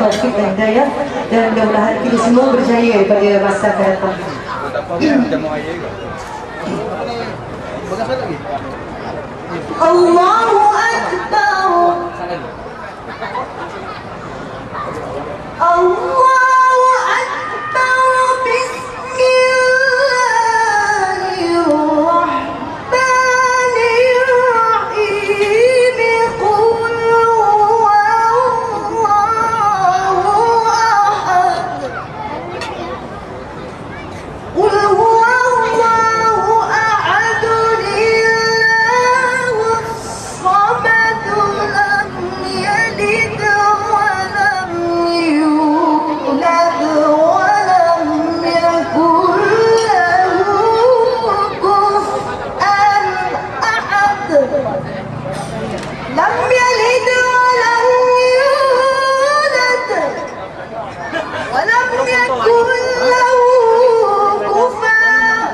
taufik dan hidayah, dan mudah-mudahan kita semua berjaya pada masa akan datang. Allahu Akbar. Allahu Akbar. Bismillahirrahmanirrahim. Qul huwallahu ahad. Qul huwallahu ahad. Allahus samad. Lam yalid wa lam yulad wa lam yakul lahu kufuwan ahad. Lam yalid wa lam yulad wa lam yakul lahu kufuwan.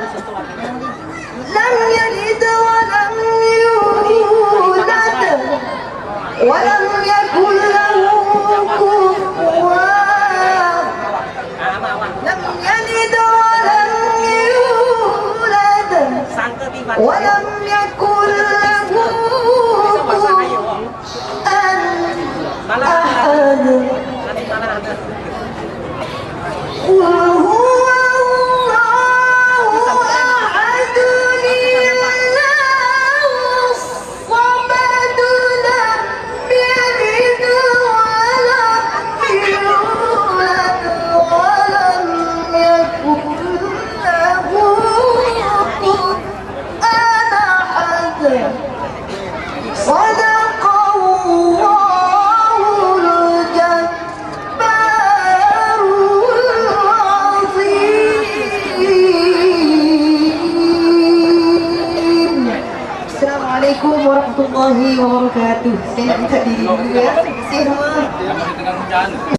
Lam yalid wa lam yulad wa lam yakul lahu kufuwan. Lam yalid wa lam yulad wa lam yakul lahu kufuwan ahad. Qul huwallahu ahad. Allahus samad. Lam yalid wa lam yulad wa lam yakul lahu kufuwan ahad. Sadaqallahul jabbarul azim. Assalamualaikum warahmatullahi wabarakatuh. Saya minta diri dulu ya. Terima kasih semua.